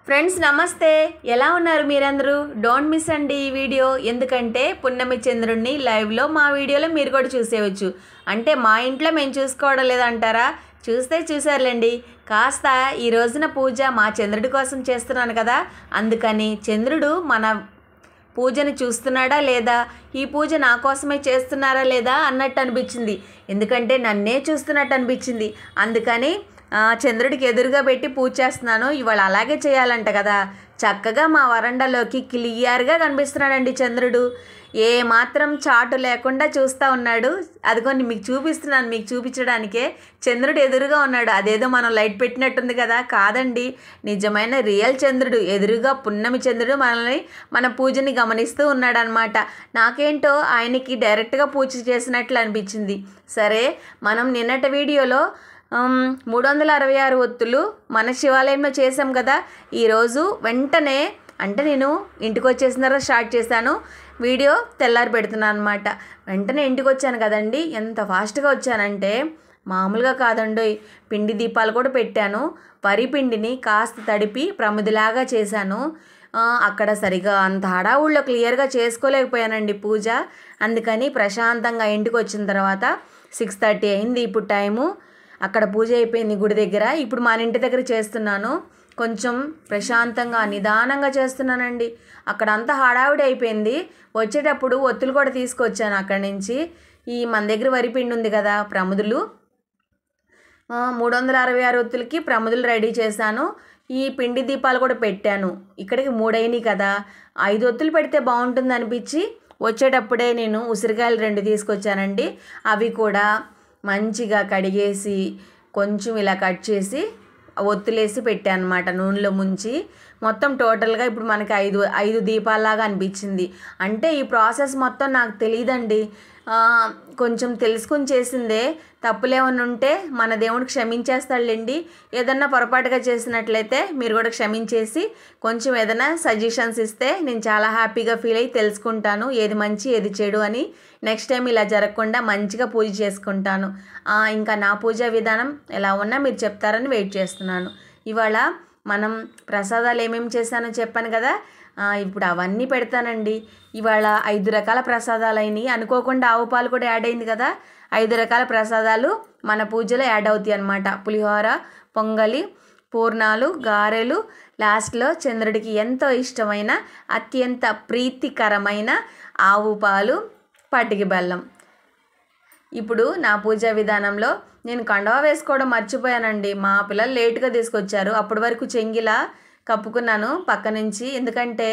Friends నమస్తే, ఎలా ఉన్నారు మీరందరూ? డోంట్ మిస్ అండి ఈ వీడియో, ఎందుకంటే పున్నమి చంద్రుడిని లైవ్లో మా వీడియోలో మీరు కూడా చూసేయచ్చు. అంటే మా ఇంట్లో మేము చూసుకోవడం లేదంటారా? చూస్తే చూసారులేండి. కాస్త ఈ రోజున పూజ మా చంద్రుడి కోసం చేస్తున్నాను కదా, అందుకని చంద్రుడు మన పూజను చూస్తున్నాడా లేదా, ఈ పూజ నా కోసమే చేస్తున్నారా లేదా అన్నట్టు అనిపించింది. ఎందుకంటే నన్నే చూస్తున్నట్టు అనిపించింది. అందుకని చంద్రుడికి ఎదురుగా పెట్టి పూజ చేస్తున్నాను. ఇవాళ అలాగే చేయాలంట కదా. చక్కగా మా వరండాలోకి క్లియర్గా కనిపిస్తున్నాడండి చంద్రుడు. ఏ మాత్రం చాటు లేకుండా చూస్తూ ఉన్నాడు. అదిగోని మీకు చూపిస్తున్నాను, మీకు చూపించడానికే. చంద్రుడు ఎదురుగా ఉన్నాడు. అదేదో మనం లైట్ పెట్టినట్టుంది కదా, కాదండి, నిజమైన రియల్ చంద్రుడు ఎదురుగా పున్నమి చంద్రుడు మనల్ని మన పూజని గమనిస్తూ ఉన్నాడనమాట. నాకేంటో ఆయనకి డైరెక్ట్గా పూజ చేసినట్లు అనిపించింది. సరే, మనం నిన్నటి వీడియోలో 366 ఒత్తులు మన శివాలయంలో చేసాం కదా. ఈరోజు వెంటనే, అంటే నేను ఇంటికి వచ్చేసిన తర్వాత స్టార్ట్ చేశాను వీడియో, తెల్లారి పెడుతున్నాను అనమాట. వెంటనే ఇంటికి వచ్చాను కదండి, ఎంత ఫాస్ట్గా వచ్చానంటే మామూలుగా కాదండి. పిండి దీపాలు కూడా పెట్టాను. వరి పిండిని కాస్త తడిపి ప్రమిదిలాగా చేశాను. అక్కడ సరిగా అంత హడావుల్లో క్లియర్గా చేసుకోలేకపోయానండి పూజ. అందుకని ప్రశాంతంగా ఇంటికి వచ్చిన తర్వాత 6:30 అయింది ఇప్పుడు టైము. అక్కడ పూజ అయిపోయింది గుడి దగ్గర. ఇప్పుడు మన ఇంటి దగ్గర చేస్తున్నాను. కొంచెం ప్రశాంతంగా నిదానంగా చేస్తున్నానండి. అక్కడ అంతా హడావిడి అయిపోయింది. వచ్చేటప్పుడు ఒత్తులు కూడా తీసుకొచ్చాను అక్కడి నుంచి. ఈ మన దగ్గర వరిపిండి ఉంది కదా, ప్రముదులు 366 ఒత్తులకి ప్రముదులు రెడీ చేశాను. ఈ పిండి దీపాలు కూడా పెట్టాను. ఇక్కడికి 3 అయినాయి కదా, 5 ఒత్తులు పెడితే బాగుంటుంది అనిపించి వచ్చేటప్పుడే నేను ఉసిరికాయలు 2 తీసుకొచ్చానండి. అవి కూడా మంచిగా కడిగేసి కొంచెం ఇలా కట్ చేసి ఒత్తులేసి పెట్టాను అనమాట, నూనెలో ముంచి. మొత్తం టోటల్గా ఇప్పుడు మనకి 5 దీపాలలాగా అనిపించింది. అంటే ఈ ప్రాసెస్ మొత్తం నాకు తెలియదండి, కొంచెం తెలుసుకుని చేసిందే. తప్పులేమన్నా ఉంటే మన దేవుడికి క్షమించేస్తాడులేండి. ఏదన్నా పొరపాటుగా చేసినట్లయితే మీరు కూడా క్షమించేసి కొంచెం ఏదైనా సజెషన్స్ ఇస్తే నేను చాలా హ్యాపీగా ఫీల్ అయ్యి తెలుసుకుంటాను ఏది మంచి ఏది చెడు అని. నెక్స్ట్ టైం ఇలా జరగకుండా మంచిగా పూజ చేసుకుంటాను. ఇంకా నా పూజా విధానం ఎలా ఉన్నా మీరు చెప్తారని వెయిట్ చేస్తున్నాను. ఇవాళ మనం ప్రసాదాలు ఏమేమి చేశానో చెప్పాను కదా, ఇప్పుడు అవన్నీ పెడతానండి. ఇవాళ 5 రకాల ప్రసాదాలు అయినాయి. అనుకోకుండా ఆవు పాలు కూడా యాడ్ అయింది కదా. 5 రకాల ప్రసాదాలు మన పూజలో యాడ్ అవుతాయి అన్నమాట. పులిహోర, పొంగలి, పూర్ణాలు, గారెలు, లాస్ట్లో చంద్రుడికి ఎంతో ఇష్టమైన అత్యంత ప్రీతికరమైన ఆవు పాలు, పటికి బెల్లం. ఇప్పుడు నా పూజా విధానంలో నేను కండవా వేసుకోవడం మర్చిపోయానండి. మా పిల్లలు లేటుగా తీసుకొచ్చారు. అప్పటి వరకు చెంగిలా కప్పుకున్నాను పక్క నుంచి. ఎందుకంటే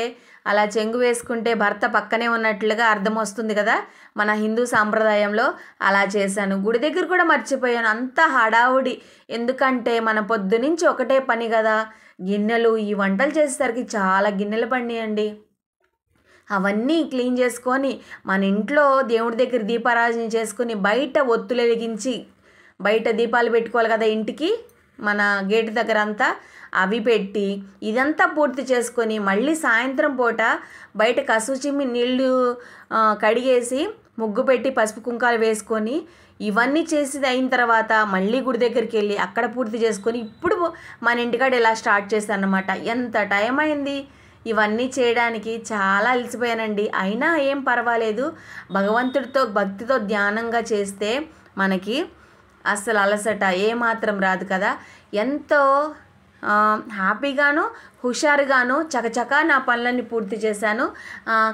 అలా చెంగు వేసుకుంటే భర్త పక్కనే ఉన్నట్లుగా అర్థం వస్తుంది కదా మన హిందూ సాంప్రదాయంలో. అలా చేశాను. గుడి దగ్గర కూడా మర్చిపోయాను. అంత హడావుడి. ఎందుకంటే మన పొద్దునుంచి ఒకటే పని కదా. గిన్నెలు, ఈ వంటలు చేసేసరికి చాలా గిన్నెలు పడినాయండి. అవన్నీ క్లీన్ చేసుకొని మన ఇంట్లో దేవుడి దగ్గర దీపారాధన చేసుకుని బయట ఒత్తులు వెలిగించి బయట దీపాలు పెట్టుకోవాలి కదా ఇంటికి, మన గేటు దగ్గర అంతా అవి పెట్టి ఇదంతా పూర్తి చేసుకొని మళ్ళీ సాయంత్రం పూట బయట కసుచిమ్మి నీళ్ళు కడిగేసి ముగ్గు పెట్టి పసుపు కుంకాలు వేసుకొని ఇవన్నీ చేసి అయిన తర్వాత మళ్ళీ గుడి దగ్గరికి వెళ్ళి అక్కడ పూర్తి చేసుకొని ఇప్పుడు మన ఇంటికాడ ఇలా స్టార్ట్ చేశాను అన్నమాట. ఎంత టైం అయింది ఇవన్నీ చేయడానికి, చాలా అలసిపోయానండి. అయినా ఏం పర్వాలేదు, భగవంతుడితో భక్తితో ధ్యానంగా చేస్తే మనకి అస్సలు అలసట ఏమాత్రం రాదు కదా. ఎంతో హ్యాపీగాను హుషారుగాను చకచకా నా పనులన్నీ పూర్తి చేశాను,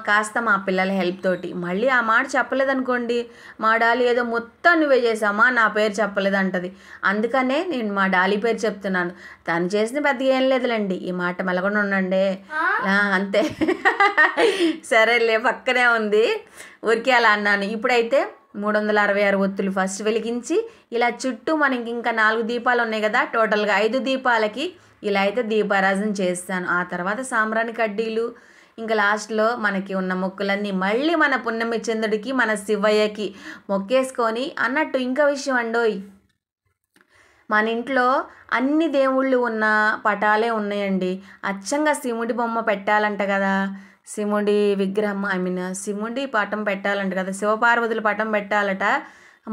కాస్త మా పిల్లల హెల్ప్ తోటి. మళ్ళీ ఆ మాట చెప్పలేదనుకోండి, మా డాలీ ఏదో మొత్తం నువ్వే చేసామా, నా పేరు చెప్పలేదంటది. అందుకనే నేను మా డాలీ పేరు చెప్తున్నాను. తను చేసిన పెద్దగా ఏం లేదులేండి, ఈ మాట మెలగొండ ఉండండి అంతే. సరేలే, పక్కనే ఉంది, ఊరికే అలా అన్నాను. ఇప్పుడైతే 366 ఒత్తులు ఫస్ట్ వెలిగించి ఇలా చుట్టూ మనకి ఇంకా 4 దీపాలు ఉన్నాయి కదా, టోటల్గా 5 దీపాలకి ఇలా అయితే దీపారాధన చేస్తాను. ఆ తర్వాత సాంబ్రాణి కడ్డీలు, ఇంకా లాస్ట్లో మనకి ఉన్న మొక్కులన్నీ మళ్ళీ మన పున్నమి చంద్రుడికి, మన శివయ్యకి మొక్కేసుకొని అన్నట్టు. ఇంకా విషయం అండోయ్, మన ఇంట్లో అన్ని దేవుళ్ళు ఉన్న పటాలే ఉన్నాయండి. అచ్చంగా శివుడి బొమ్మ పెట్టాలంట కదా, శివుడి విగ్రహం, శివుడి పటం పెట్టాలంట కదా, శివపార్వతుల పటం పెట్టాలట.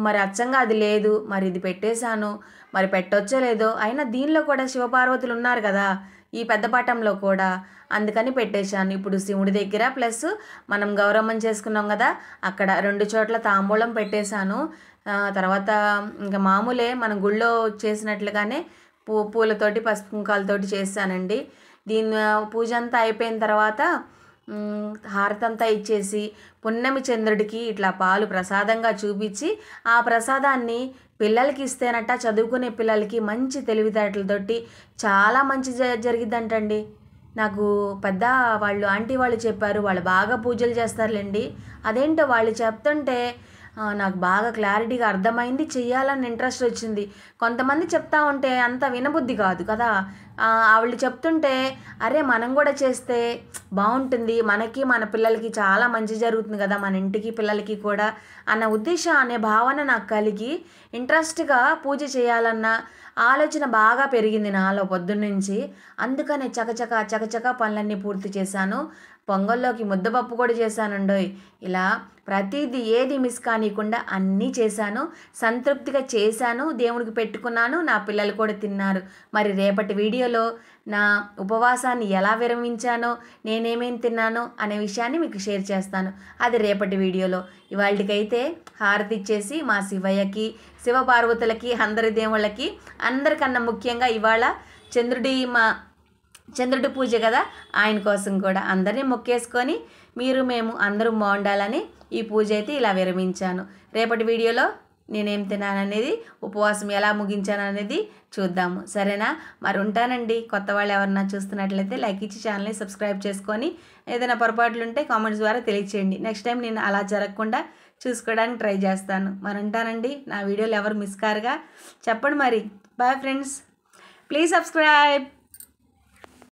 మరి అచ్చంగా అది లేదు. మరి ఇది పెట్టేశాను, మరి పెట్టొచ్చో లేదో. అయినా దీనిలో కూడా శివపార్వతులు ఉన్నారు కదా, ఈ పెద్ద పటంలో కూడా, అందుకని పెట్టేశాను. ఇప్పుడు శివుడి దగ్గర ప్లస్ మనం గౌరమ్మని చేసుకున్నాం కదా, అక్కడ 2 చోట్ల తాంబూలం పెట్టేశాను. తర్వాత ఇంకా మామూలే మనం గుళ్ళో చేసినట్లుగానే పూలతోటి పసుపు కుంకాలతోటి చేశానండి. దీని పూజ అంతా అయిపోయిన తర్వాత హారతంతా ఇచ్చేసి పున్నమి చంద్రుడికి ఇట్లా పాలు ప్రసాదంగా చూపించి, ఆ ప్రసాదాన్ని పిల్లలకి ఇస్తేనట చదువుకునే పిల్లలకి మంచి తెలివితేటలతోటి చాలా మంచి జరిగిద్దంటండి. నాకు పెద్ద వాళ్ళు ఆంటీ వాళ్ళు చెప్పారు, వాళ్ళు బాగా పూజలు చేస్తారులేండి. అదేంటో వాళ్ళు చెప్తుంటే నాకు బాగా క్లారిటీగా అర్థమైంది, చెయ్యాలని ఇంట్రెస్ట్ వచ్చింది. కొంతమంది చెప్తా ఉంటే అంత వినబుద్ధి కాదు కదా, వాళ్ళు చెప్తుంటే అరే మనం కూడా చేస్తే బాగుంటుంది, మనకి మన పిల్లలకి చాలా మంచి జరుగుతుంది కదా, మన ఇంటికి పిల్లలకి కూడా అన్న ఉద్దేశం అనే భావన నాకు కలిగి ఇంట్రెస్ట్గా పూజ చేయాలన్న ఆలోచన బాగా పెరిగింది నాలో పొద్దున్నుంచి. అందుకనే చకచక పనులన్నీ పూర్తి చేశాను. పొంగల్లోకి ముద్దపప్పు కూడా చేశానండోయ్. ఇలా ప్రతిదీ ఏది మిస్ కానివ్వకుండా అన్నీ చేశాను, సంతృప్తిగా చేశాను, దేవుడికి పెట్టుకున్నాను, నా పిల్లలు కూడా తిన్నారు. మరి రేపటి వీడియోలో నా ఉపవాసాన్ని ఎలా విరమించానో, నేనేమేం తిన్నానో అనే విషయాన్ని మీకు షేర్ చేస్తాను. అది రేపటి వీడియోలో. ఇవాళకైతే హారతి ఇచ్చేసి మా శివయ్యకి, శివపార్వతులకి, అందరి దేవుళ్ళకి, అందరికన్నా ముఖ్యంగా ఇవాళ చంద్రుడి పూజ కదా, ఆయన కోసం కూడా అందరినీ మొక్కేసుకొని మేము అందరూ బాగుండాలని ఈ పూజ అయితే ఇలా విరమించాను. రేపటి వీడియోలో నేనేం తిన్నాననేది, ఉపవాసం ఎలా ముగించాననేది చూద్దాము. సరేనా? మరి ఉంటానండి. కొత్త వాళ్ళు ఎవరన్నా చూస్తున్నట్లయితే లైక్ ఇచ్చి ఛానల్ని సబ్స్క్రైబ్ చేసుకొని ఏదైనా పొరపాట్లు ఉంటే కామెంట్స్ ద్వారా తెలియచేయండి. నెక్స్ట్ టైం నేను అలా జరగకుండా చూసుకోవడానికి ట్రై చేస్తాను. మరి ఉంటానండి. నా వీడియోలు ఎవరు మిస్ కారుగా చెప్పండి మరి. Bye friends, please subscribe.